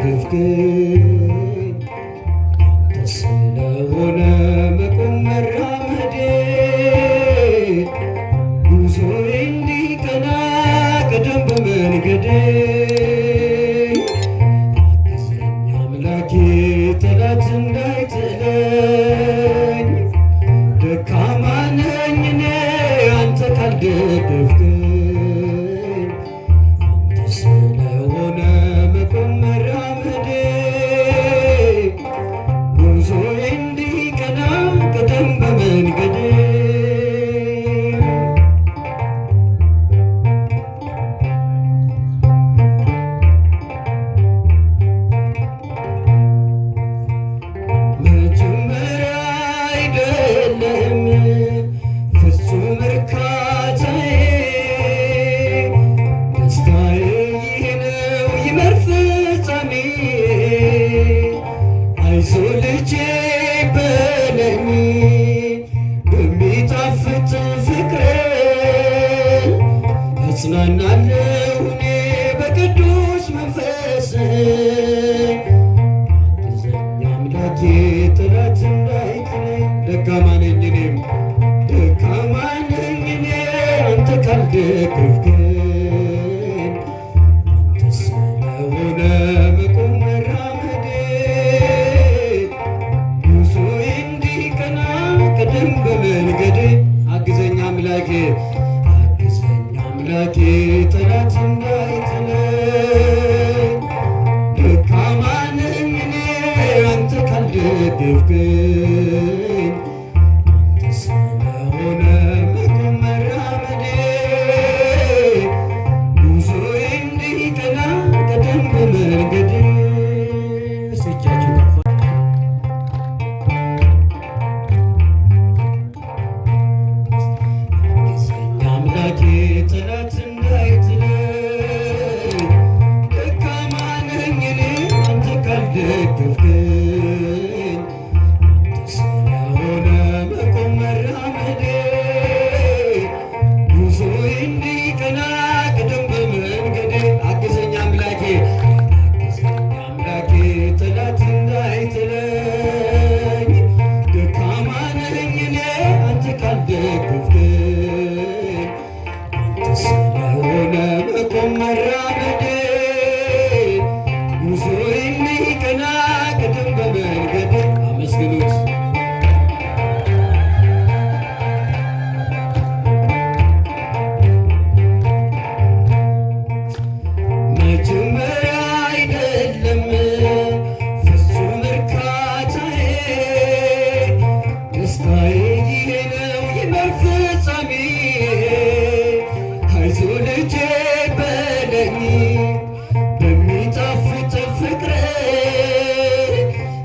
ካልደገፍከኝ ስለሆነ መቆም መራመዴ ጉዞዬ እንዲቀና ቅደም በመንገዴ አግዘኝ አምላኬ ጠላት እንዳይጥለኝ ደካማ ነኝ እኔ አንተ ካልደገፍከኝ ስለሆነ መቆም መራመዴ ጉዞዬ እንዲቀና ቅደም በመንገዴ መጀመሪያ አይደለም ፍጹም እርካታዬ ደስታዬ ይህ ነው ይመር ፍጻሜ አይዞህ ልጄ በለኝ በሚጣፍጥ ፍቅር እጽናናለሁ እኔ በቅዱስ መንፈስ አግዘኝ አምላኬ ጠላት እንዳይጥለኝ ደካማ ነኝ እኔም ደካማ ነኝ እኔ አንተ ካልደገፍከኝ አንተ ስለሆነ መቆም መራመዴ ጉዞዬ እንዲቀና ቅደም በመንገዴ አግዘኝ አምላኬ ጠላት እንዳይጥለኝ ደካማ ነኝ እኔ አንተ ካልደገፍከኝ አንተ ስለሆነ መቆም መራመዴ ጉዞዬ እንዲቀና ቅደም በመንገዴ እጆቻችሁ ከፍ አግዘኝ አምላኬ ጠላት እንዳይጥለኝ ደካማ ነኝ እኔ አንተ ካልደገፍከኝ አንተ ስለሆነ መቆም መራመዴ ጉዞዬ እንዲቀና ቅደም በመንገዴ አግዘኝ አምላኬ ጠላት እንዳይጥለኝ ደካማ ነኝ እኔ አንተ ካልደገፍከኝ አንተ ስለሆነ መቆም መራመዴ ጉዞዬ እንዲቀና ቅደም በመንገዴ አመስግኑት። መጀመሪያ አይደለም ፍጹም እርካታዬ ደስታዬ ይሄ ነው ይመር ፍጻሜ አይዞህ ልጄ በለኝ በሚጣፍጥ ፍቅር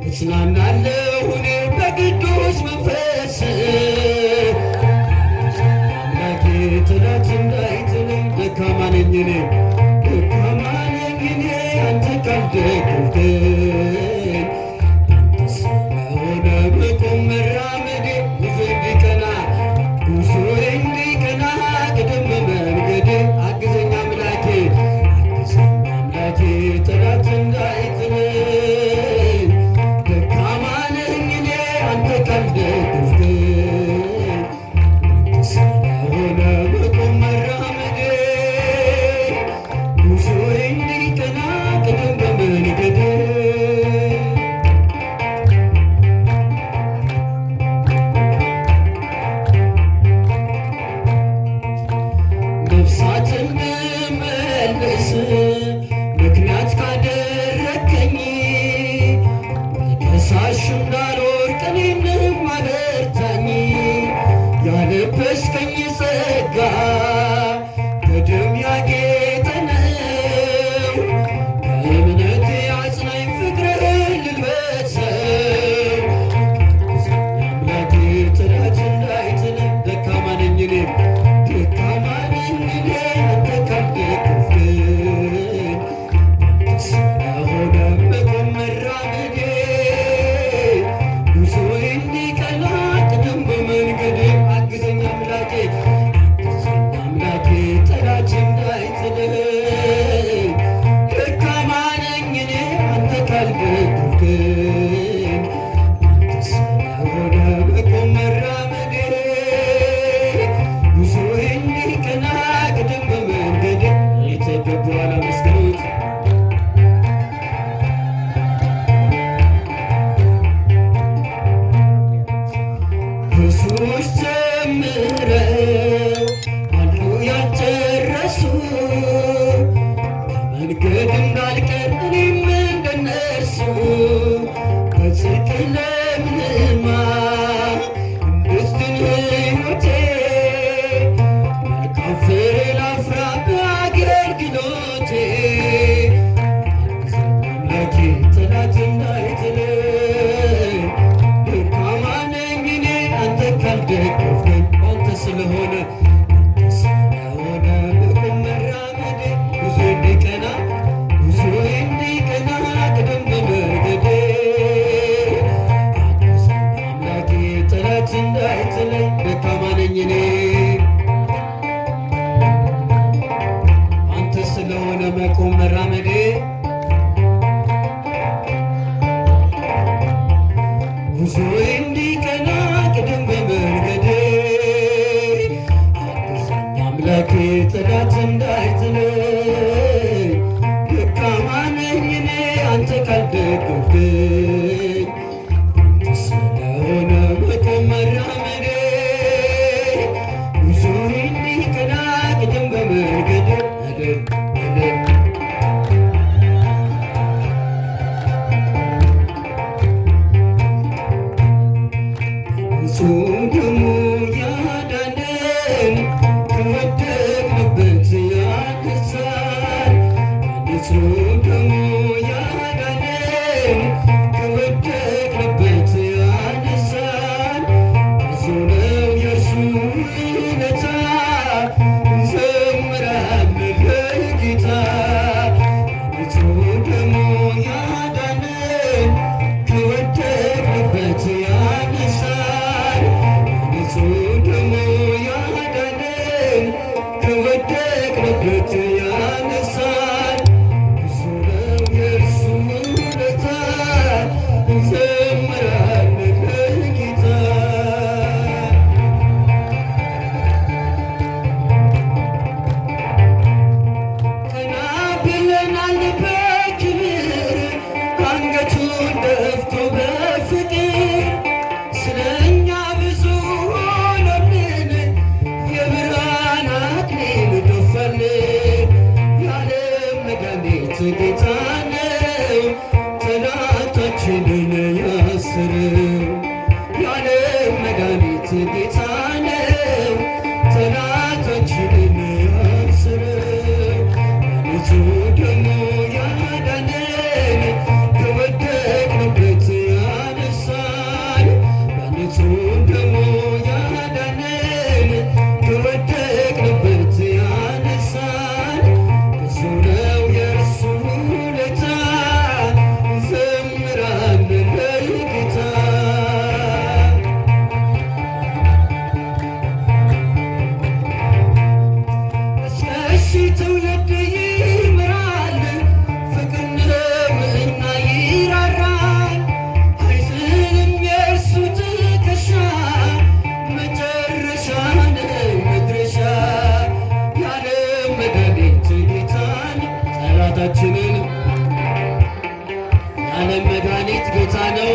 እጽናናለሁ እኔ በቅዱስ መንፈስ አምላኬ ጠላት እንዳይጥለኝ ደካማ ነኝ እኔ አንተ ካልደገፍከኝ አንተ ስለሆነ መቆም መራመዴ ጉዞዬ እንዲቀና ቅደም በመንገዴ አግዘኝ አምላኬ ጠላት እንዳይጥለኝ ደካማ ነኝ እኔ አንተ ካልደገፍከኝ አንተ ስለሆነ መቆም መራመዴ ጉዞዬ እንዲቀና ቅደም በመንገዴ ነፍሳትን ብመልስ ምክንያት ካደረከኝ በከሳሽ እንዳልወድቅ እኔንም አበርታኝ ያለበስከኝ ጸጋ በደም ያጌጠ ነው በእምነቴ አጽናኝ ፍቅርህን ልልበሰው አምላኬ ጠላት እንዳይጥለኝ ደካማ ነኝ እኔ አንተ ካልደገፍከኝ አንተ ስለሆነ መቆም መራመዴ አምላኬ ጠላት እንዳይጥለኝ ደካማ ነኝ እኔ አንተ ካልደገፍከኝ አንተ ስለሆነ በቁም መራመዴ ጉዞ እንዲቀና ቅደም በመንገዴ አግዘኝ አምላኬ ጠላት እንዳይጥለኝ ደካማ ነኝ እኔ አንተ ስለሆነ መቆም መራመዴ ጉዞዬ እንዲቀና ቅደም በመንገዴ አግዘኝ አምላኬ ጠላት እንዳይጥለኝ ደካማ ነኝ እኔ አንተ ካልደገፍከኝ አንተ ስለሆነ መቆም መራመዴ ጉዞዬ እንዲቀና ቅደም በመንገዴ ንጹሕ ደሙ ያዳነን ከወደቅንበት ያነሳን ንጹሕ ደሙ ያዳነን ከወደቅንበት ያነሳን ብዙ ነው የእርሱ ውለታ እንዘምራለን ለጌታ ንጹሕ ደሙ ያዳነን ከወደቅንበት ያነሳን ንጹሕ ደሙ ያዳነን ከወደቅንበት ያነሳን ብዙ ነው የእርሱ ውለታ እንዘምራለን ለጌታ ቀና ብለናል በክብር አንገቱን ደፍቶ በፍቅር ስለኛ ብዙ ሆኖልን የብርሃን አክሊል ደፋልን የዓለም መድኃኒት ጌታ ነው ጠላታችንን ያሰረው የዓለም መድኃኒት ጌታ ነው ጠላታችንን ያሰረው በንጹሕ ደሙ ያዳነን ከወደቅንበት ያነሳን በንጹሕ ደሙ ያዳነን ከወደቅንበት ያነሳን ብዙ ነው የእርሱ ውለታ እንዘምራለን ለጌታ እስከ ሺህ ትውልድ ይምራል ፍቅር ነውና ይራራል አይዝልም የእርሱ ትከሻ መጨረሻ ነው መድረሻ የዓለም መድኃኒት ጌታን ጠላታችንን የዓለም መድኃኒት ጌታ ነው